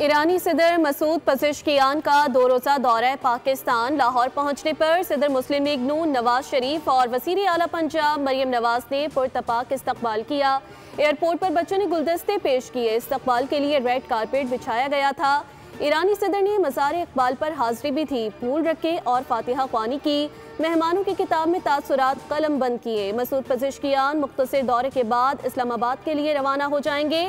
ईरानी सदर मसूद पज़ेश्कियान का 2 रोज़ा दौरा पाकिस्तान लाहौर पहुंचने पर सदर मुस्लिम लीग नून नवाज शरीफ और वज़ीर आला पंजाब मरियम नवाज ने पुरतपाक इस्तकबाल किया। एयरपोर्ट पर बच्चों ने गुलदस्ते पेश किए। इस्तकबाल के लिए रेड कारपेट बिछाया गया था। ईरानी सदर ने मज़ार इकबाल पर हाजिरी भी थी, फूल रखे और फातिहा ख्वानी की। मेहमानों की किताब में तासुरात कलम बंद किए। मसूद पज़ेश्कियान मुख्तसर दौरे के बाद इस्लामाबाद के लिए रवाना हो जाएंगे,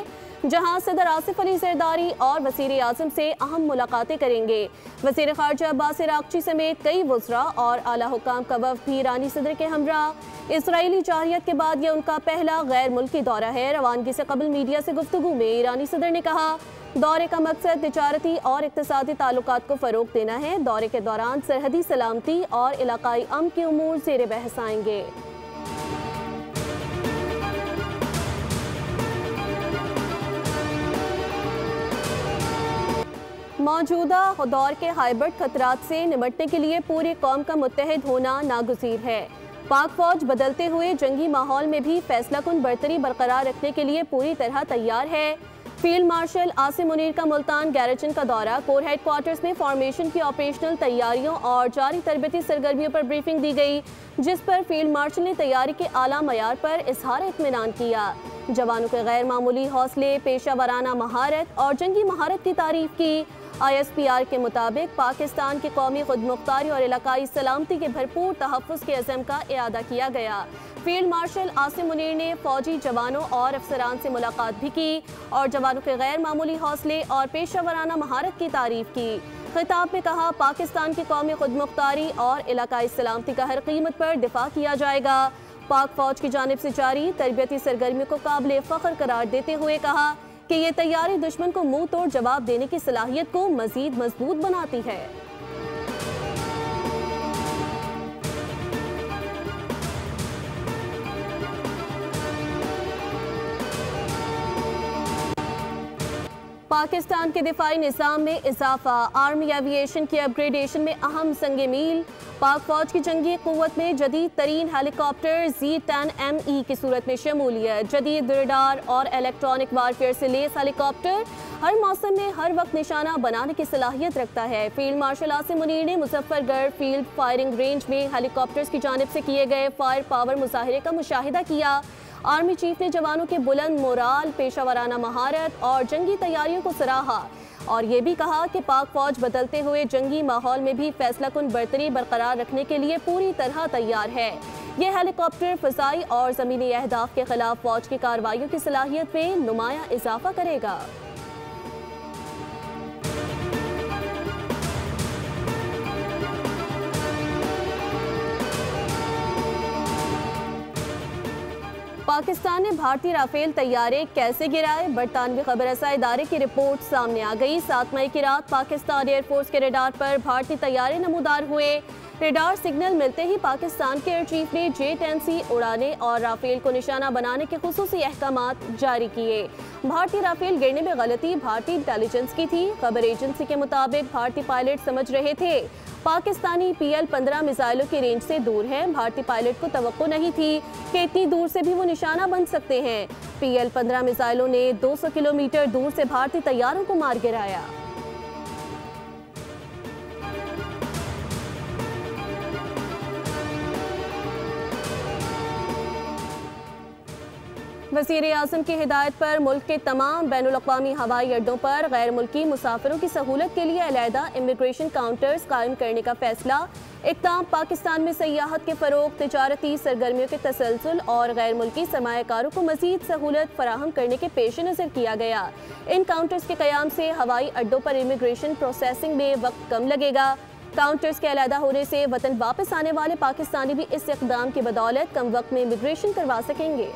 जहां सदर आसिफ अली ज़रदारी और वज़ीर आज़म से अहम मुलाकातें करेंगे। वज़ीर ख़ारजा अब्बास इराक़ची समेत कई वज़रा और आला हुकाम का वफ़द भी ईरानी सदर के हमरा। इसराइली जाहियत के बाद यह उनका पहला गैर मुल्की दौरा है। रवानगी से कबल मीडिया से गुफ्तगू में ईरानी सदर ने कहा, दौरे का मकसद तिजारती और इक़्तिसादी ताल्लुकात को फ़रोग़ देना है। दौरे के दौरान सरहदी सलामती और इलाकाई अमन के उमूर ज़ेर बहस आएंगे। मौजूदा दौर के हाइब्रिड खतरात से निपटने के लिए पूरी कौम का मुत्तहिद होना नागुज़ीर है। पाक फौज बदलते हुए जंगी माहौल में भी फैसलाकुन बरतरी बरकरार रखने के लिए पूरी तरह तैयार है। फील्ड मार्शल आसिम मुनीर का मुल्तान गैरेजन का दौरा, कोर हेडक्वार्टर्स में फॉर्मेशन की ऑपरेशनल तैयारियों और जारी तरबती सरगर्मियों पर ब्रीफिंग दी गई, जिस पर फील्ड मार्शल ने तैयारी के आला मयार पर इजहार इत्मीनान किया। जवानों के गैर मामूली हौसले, पेशा वराना महारत और जंगी महारत की तारीफ की। ISPR के मुताबिक पाकिस्तान की कौमी खुदमुख्तारी और इलाकाई सलामती के भरपूर तहफ़्फ़ुज़ के अज़म का इआदा किया गया। फील्ड मार्शल आसिम मुनीर ने फौजी जवानों और अफसरान से मुलाकात भी की और जवानों के गैर मामूली हौसले और पेशा वराना महारत की तारीफ की। खिताब में कहा, पाकिस्तान की कौमी खुदमुख्तारी और इलाकाई सलामती का हर कीमत पर दिफा किया जाएगा। पाक फौज की जानिब से जारी तरबियती सरगर्मियों को काबिल फ़ख्र करार देते हुए कहा कि ये तैयारी दुश्मन को मुंह तोड़ जवाब देने की सलाहियत को मजीद मजबूत बनाती है। पाकिस्तान के दिफाई निज़ाम में इजाफा, आर्मी एविएशन की अपग्रेडेशन में अहम संगे मील। पाक फौज की जंगी क़ुव्वत में जदीद तरीन हेलीकॉप्टर Z-10ME की सूरत में शमूलियत। जदीद रडार और इलेक्ट्रॉनिक वारफेयर से लेस हेलीकॉप्टर हर मौसम में हर वक्त निशाना बनाने की सलाहियत रखता है। फील्ड मार्शल आसिम मुनीर ने मुजफ्फरगढ़ फील्ड फायरिंग रेंज में हेलीकॉप्टर्स की जानिब से किए गए फायर पावर मुजाहिरे का मुशाहिदा किया। आर्मी चीफ ने जवानों के बुलंद मोराल, पेशा वराना महारत और जंगी तैयारियों को सराहा और ये भी कहा कि पाक फौज बदलते हुए जंगी माहौल में भी फैसलाकुन बरतरी बरकरार रखने के लिए पूरी तरह तैयार है। यह हेलीकॉप्टर फ़िज़ाई और ज़मीनी अहदाफ के खिलाफ फौज की कार्रवाइयों की सलाहियत में नुमाया इजाफा करेगा। पाकिस्तान ने भारतीय राफेल तैयारे कैसे गिराए, बरतानवी खबरसा इदारे की रिपोर्ट सामने आ गई। 7 मई की रात पाकिस्तान एयरफोर्स के रडार पर भारतीय तैयारे नमूदार हुए। रडार सिग्नल मिलते ही पाकिस्तान के एयर चीफ ने J-10C उड़ाने और राफेल को निशाना बनाने के खुसूसी अहकामात जारी किए। भारतीय राफेल गिरने में गलती भारतीय इंटेलिजेंस की थी। खबर एजेंसी के मुताबिक भारतीय पायलट समझ रहे थे पाकिस्तानी PL-15 मिसाइलों की रेंज से दूर है। भारतीय पायलट को तवक्को नहीं थी कि इतनी दूर से भी वो निशाना बन सकते हैं। PL-15 मिसाइलों ने 200 किलोमीटर दूर से भारतीय तैयारों को मार गिराया। वज़ीर आज़म की हिदायत पर मुल्क के तमाम बैनुल-अक़वामी हवाई अड्डों पर गैर मुल्की मुसाफिरों की सहूलत के लिए अलहदा इमिग्रेशन काउंटर्स कायम करने का फैसला। इक़दाम पाकिस्तान में सयाहत के फ़रोग़, तिजारती सरगर्मियों के तसलसल और गैर मुल्की सरमायाकारों को मज़ीद सहूलत फराहम करने के पेश नज़र किया गया। इन काउंटर्स के क़याम से हवाई अड्डों पर इमिग्रेशन प्रोसेसिंग में वक्त कम लगेगा। काउंटर्स के अलहदा होने से वतन वापस आने वाले पाकिस्तानी भी इस इक़दाम की बदौलत कम वक्त में इमिग्रेशन करवा सकेंगे।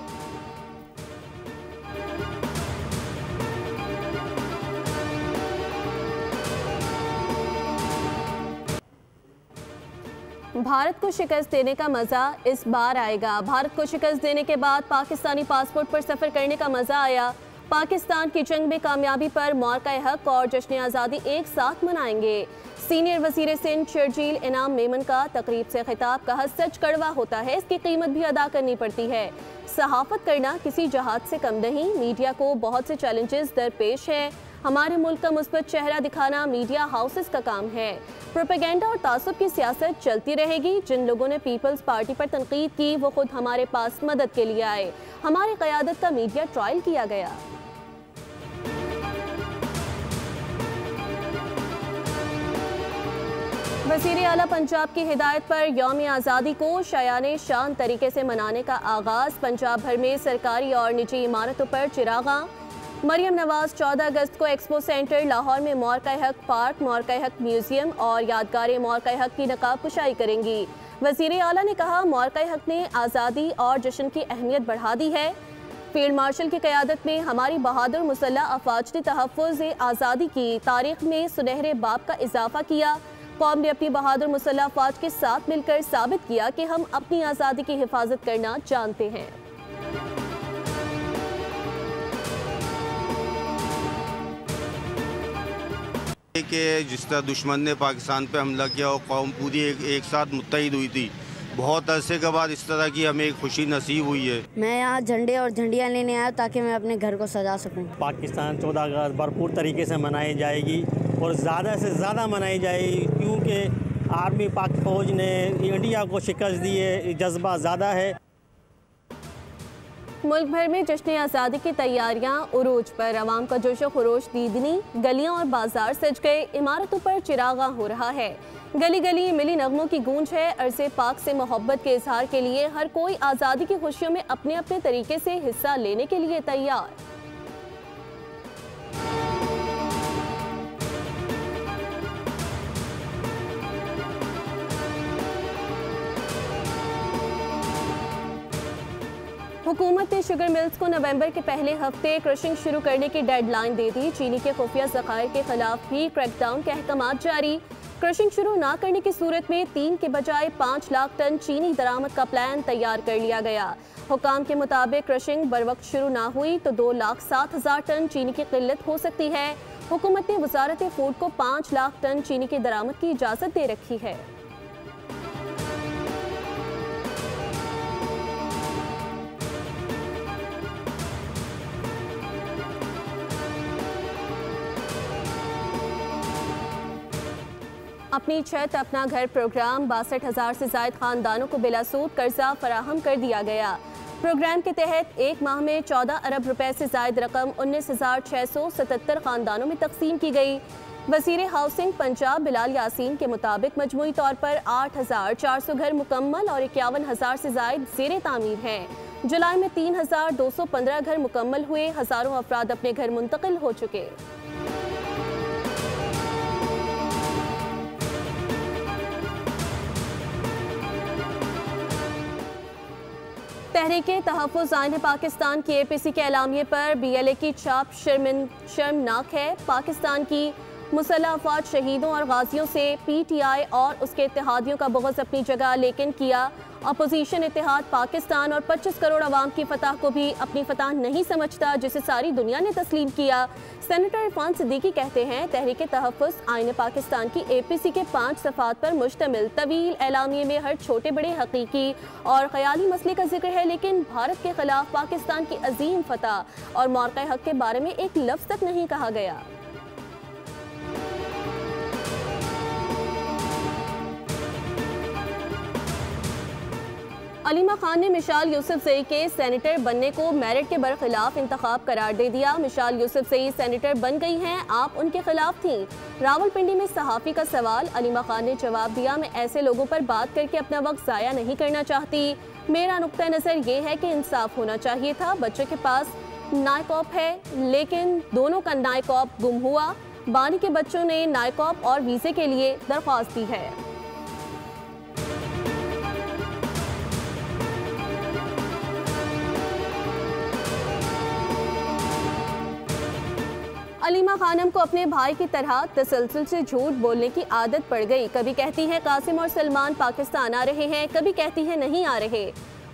भारत को शिकस्त देने का मज़ा इस बार आएगा। भारत को शिकस्त देने के बाद पाकिस्तानी पासपोर्ट पर सफ़र करने का मज़ा आया। पाकिस्तान की जंग में कामयाबी पर मौक़ा-ए-हक़ और जश्न आज़ादी एक साथ मनाएंगे। सीनियर वज़ीर सिंध शर्जील इनाम मेमन का तकरीब से खिताब, कहा, सच कड़वा होता है, इसकी कीमत भी अदा करनी पड़ती है। सहाफ़त करना किसी जहाद से कम नहीं। मीडिया को बहुत से चैलेंजेस दरपेश हैं। हमारे मुल्क का मुस्बत चेहरा दिखाना मीडिया हाउसेस का काम है। प्रोपेगेंडा और तासुब की सियासत चलती रहेगी। जिन लोगों ने पीपल्स पार्टी पर तनकीद की वो खुद हमारे पास मदद के लिए आए। हमारी क़यादत का मीडिया ट्रायल किया गया। वज़ीर आला पंजाब की हिदायत पर यौम आज़ादी को शायाने शान तरीके से मनाने का आगाज़। पंजाब भर में सरकारी और निजी इमारतों पर चिरागा। मरियम नवाज 14 अगस्त को एक्सपो सेंटर लाहौर में मौक़े-ए-हक़ पार्क, मौक़े-ए-हक़ म्यूज़ियम और यादगार मौक़े-ए-हक़ की नकाब कुशाई करेंगी। वज़ीर आला ने कहा, मौक़े-ए-हक़ ने आज़ादी और जश्न की अहमियत बढ़ा दी है। फील्ड मार्शल की क़यादत में हमारी बहादुर मुसल्लह अफ़वाज ने तहफ़्फ़ुज़ आज़ादी की तारीख़ में सुनहरे बाब का इजाफ़ा किया। कौम ने अपनी बहादुर मुसल्लह अफ़वाज के साथ मिलकर साबित किया कि हम अपनी आज़ादी की हिफाजत करना जानते हैं। कि जिस तरह दुश्मन ने पाकिस्तान पे हमला किया और कौम पूरी एक साथ मुत्तहिद हुई थी, बहुत अरसे के बाद इस तरह की हमें एक खुशी नसीब हुई है। मैं यहाँ झंडे और झंडियाँ लेने आया ताकि मैं अपने घर को सजा सकूँ। पाकिस्तान 14 अगस्त भरपूर तरीके से मनाई जाएगी और ज़्यादा से ज़्यादा मनाई जाएगी, क्योंकि आर्मी पाक फ़ौज ने इंडिया को शिकस्त दी है, जज्बा ज़्यादा है। मुल्क भर में जश्न आज़ादी की तैयारियां उरूज पर। अवाम का जोशो खरोश दीदनी, गलियां और बाजार सज गए। इमारतों पर चिरागा हो रहा है। गली गली मिली नगमों की गूंज है। अर्ज़े पाक से मोहब्बत के इजहार के लिए हर कोई आज़ादी की खुशियों में अपने अपने तरीके से हिस्सा लेने के लिए तैयार। हुकूमत ने शुगर मिल्स को नवंबर के पहले हफ्ते क्रशिंग शुरू करने की डेडलाइन दे दी। चीनी के खुफिया ज़खायर के खिलाफ भी क्रैकडाउन के अहकामात जारी। क्रशिंग शुरू ना करने की सूरत में 3 के बजाय 5 लाख टन चीनी दरामद का प्लान तैयार कर लिया गया। हुकाम के मुताबिक क्रशिंग बर वक्त शुरू ना हुई तो 2,07,000 टन चीनी की किल्लत हो सकती है। हुकूमत ने वजारत फूड को 5 लाख टन चीनी की दरामद की इजाज़त दे रखी है। अपनी छत अपना घर प्रोग्राम 62,000 से ज़ायद खानदानों को बिलासूद कर्जा फराहम कर दिया गया। प्रोग्राम के तहत एक माह में 14 अरब रुपए से ज़ायद रकम 19,677 खानदानों में तकसीम की गई। वज़ीर हाउसिंग पंजाब बिलाल यासीन के मुताबिक मजमूई तौर पर 8,400 घर मुकम्मल और 51,000 से ज़ायद ज़ेरे तामीर हैं। जुलाई में 3,215 घर मुकम्मल हुए। हज़ारों अफराद अपने घर मुंतकिल हो चुके। तहरीके तहफ़्फ़ुज़ आईन पाकिस्तान की APC के एलामिये पर BLA की छाप शर्मनाक है। पाकिस्तान की मुसल्लह अफ़वाज शहीदों और गाजियों से PTI और उसके इत्तेहादियों का बुग़्ज़ अपनी जगह, लेकिन किया अपोजिशन इत्तेहाद पाकिस्तान और 25 करोड़ अवाम की फतह को भी अपनी फतह नहीं समझता, जिसे सारी दुनिया ने तस्लीम किया। सेनेटर इरफान सिद्दीकी कहते हैं, तहरीके तहफ़्फ़ुज़ आईन पाकिस्तान की APC के 5 सफ़ात पर मुश्तमिल तवील एलामिये में हर छोटे बड़े हकीकी और ख़याली मसले का जिक्र है, लेकिन भारत के खिलाफ पाकिस्तान की अजीम फतह और मौक़े-ए-हक़ के बारे में एक लफ्ज़ तक नहीं कहा गया। अलीमा खान ने मिशाल यूसुफजई के सेनेटर बनने को मेरिट के बरखिलाफ इंतखाब करार दे दिया। मिशाल यूसुफजई सेनेटर बन गई हैं, आप उनके खिलाफ थीं। रावलपिंडी में सहाफ़ी का सवाल, अलीमा खान ने जवाब दिया, मैं ऐसे लोगों पर बात करके अपना वक्त ज़ाया नहीं करना चाहती। मेरा नुक्ता नज़र ये है कि इंसाफ होना चाहिए था। बच्चों के पास नायकॉप है, लेकिन दोनों का नायकॉप गुम हुआ। बानी के बच्चों ने नायकॉप और वीज़े के लिए दरख्वास्त दी है। अलीमा खानम को अपने भाई की तरह तसलसल से झूठ बोलने की आदत पड़ गई। कभी कहती है कासिम और सलमान पाकिस्तान आ रहे हैं, कभी कहती है नहीं आ रहे।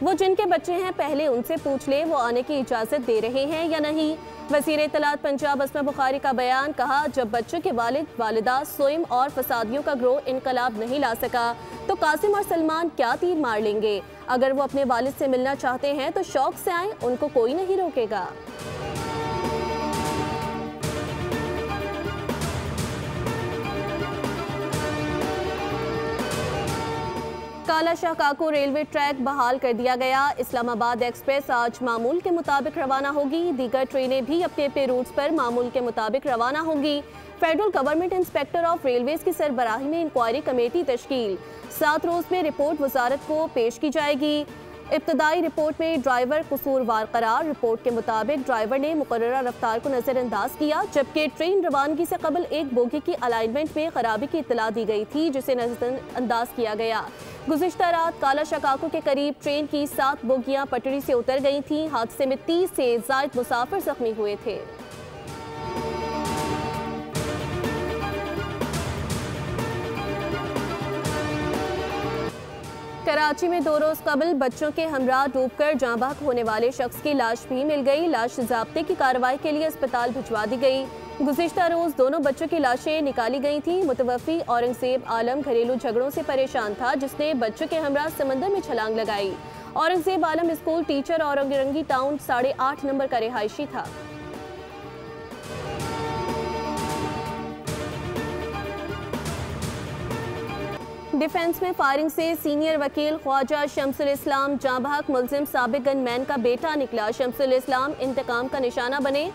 वो जिनके बच्चे हैं पहले उनसे पूछ ले वो आने की इजाज़त दे रहे हैं या नहीं। वज़ीर इत्तलात पंजाब अस्मा बुखारी का बयान, कहा जब बच्चों के वालिद वालिदा सोइम और फसादियों का ग्रोह इनकलाब नहीं ला सका तो कासिम और सलमान क्या तीर मार लेंगे। अगर वो अपने वालिद से मिलना चाहते हैं तो शौक से आए, उनको कोई नहीं रोकेगा। काला शाह काको रेलवे ट्रैक बहाल कर दिया गया। इस्लामाबाद एक्सप्रेस आज मामूल के मुताबिक रवाना होगी। दीगर ट्रेनें भी अपने अपने रूट्स पर मामूल के मुताबिक रवाना होंगी। Federal government inspector of railways की सरबराही में इंक्वायरी कमेटी तश्कील। 7 रोज में रिपोर्ट वजारत को पेश की जाएगी। इब्तदाई रिपोर्ट में ड्राइवर कसूरवार करार। रिपोर्ट के मुताबिक ड्राइवर ने मुकर्ररा रफ्तार को नजरअंदाज किया, जबकि ट्रेन रवानगी से कबल एक बोगी की अलाइनमेंट में खराबी की इत्तला दी गई थी, जिसे नजरअंदाज किया गया। गुज़िश्ता रात काला शाह काको के करीब ट्रेन की 7 बोगियां पटरी से उतर गई थीं। हादसे में 30 से ज़ायद मुसाफिर जख्मी हुए थे। कराची में 2 रोज कबल बच्चों के हमरा डूबकर जाँ बहक होने वाले शख्स की लाश भी मिल गई। लाश ज़ाब्ते की कार्रवाई के लिए अस्पताल भिजवा दी गई। गुज़िश्ता रोज दोनों बच्चों की लाशें निकाली गई थी। मुतवफ़ी औरंगज़ेब आलम घरेलू झगड़ों से परेशान था, जिसने बच्चों के हमरा समंदर में छलांग लगाई। औरंगज़ेब आलम स्कूल टीचर और औरंगी टाउन 8.5 नंबर का रिहायशी था। डिफेंस में फायरिंग से सीनियर वकील ख्वाजा शमसुल इस्लाम जाँ बहक मुल्जिम साबिक गनमैन का बेटा निकला। शमसुल इस्लाम इंतकाम का निशाना बने।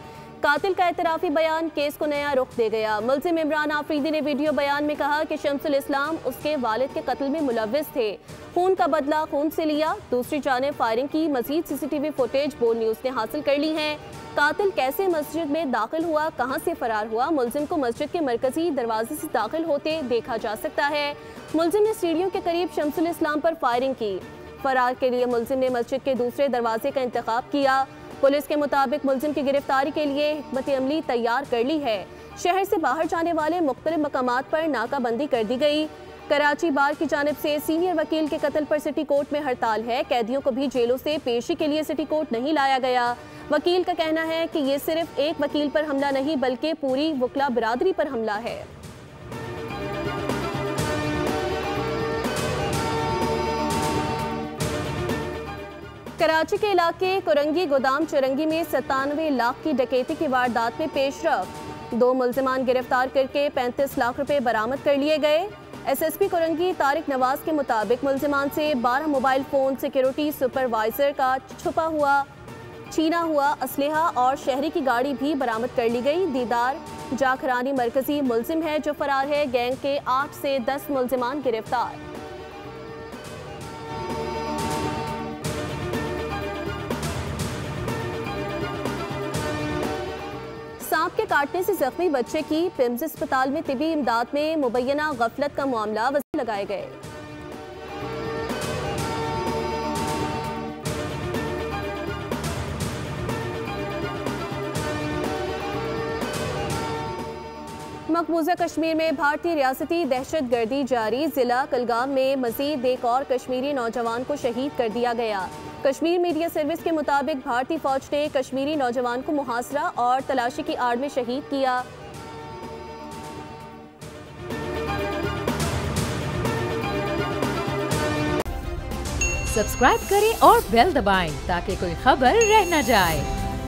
कातिल का एतराफ़ी बयान केस को नया रुख दे गया। मुल्जिम इमरान आफरीदी ने वीडियो बयान में कहा कि शमसुल इस्लाम उसके वालिद के कत्ल में मुलव्विस थे। खून का बदला खून से लिया। दूसरी जानिब फायरिंग की मजीद CCTV फुटेज बोल न्यूज़ ने हासिल कर ली है। कातिल कैसे मस्जिद में दाखिल हुआ, कहां से फरार हुआ? मुल्जिम को मस्जिद के मरकजी दरवाजे से दाखिल होते देखा जा सकता है। मुल्जिम ने सीढ़ियों के करीब शमसुल इस्लाम पर फायरिंग की। फरार के लिए मुल्जिम ने मस्जिद के दूसरे दरवाजे का इंतखाब किया। पुलिस के मुताबिक मुल्जिम की गिरफ्तारी के लिए हिकमत अमली तैयार कर ली है। शहर से बाहर जाने वाले मुख्तलिफ मकामात पर नाकाबंदी कर दी गई। कराची बार की जानिब से सीनियर वकील के कत्ल पर सिटी कोर्ट में हड़ताल है। कैदियों को भी जेलों से पेशी के लिए सिटी कोर्ट नहीं लाया गया। वकील का कहना है कि ये सिर्फ एक वकील पर हमला नहीं बल्कि पूरी वकला बिरादरी पर हमला है। कराची के इलाके कुरंगी गोदाम चुरंगी में 97 लाख की डकैती की वारदात में पेशरफ। 2 मुल्जिमान गिरफ्तार करके 35 लाख रुपए बरामद कर लिए गए। SSP कुरंगी तारिक नवाज के मुताबिक मुल्जिमान से 12 मोबाइल फ़ोन, सिक्योरिटी सुपरवाइजर का छीना हुआ असलहा और शहरी की गाड़ी भी बरामद कर ली गई। दीदार जाखरानी मरकजी मुल्जिम है जो फरार है। गैंग के 8 से 10 मुल्जिमान गिरफ्तार। सांप के काटने से जख्मी बच्चे की पिम्स अस्पताल में तिबी इमदाद में मुबैना गफलत का मामला वज़न लगाए गए। मकबूजा कश्मीर में भारतीय रियासती दहशतगर्दी जारी। जिला कुलगाम में मजीद एक और कश्मीरी नौजवान को शहीद कर दिया गया। कश्मीर मीडिया सर्विस के मुताबिक भारतीय फौज ने कश्मीरी नौजवान को मुहासरा और तलाशी की आड़ में शहीद किया। सब्सक्राइब करें और बेल दबाएं ताकि कोई खबर रह न जाए।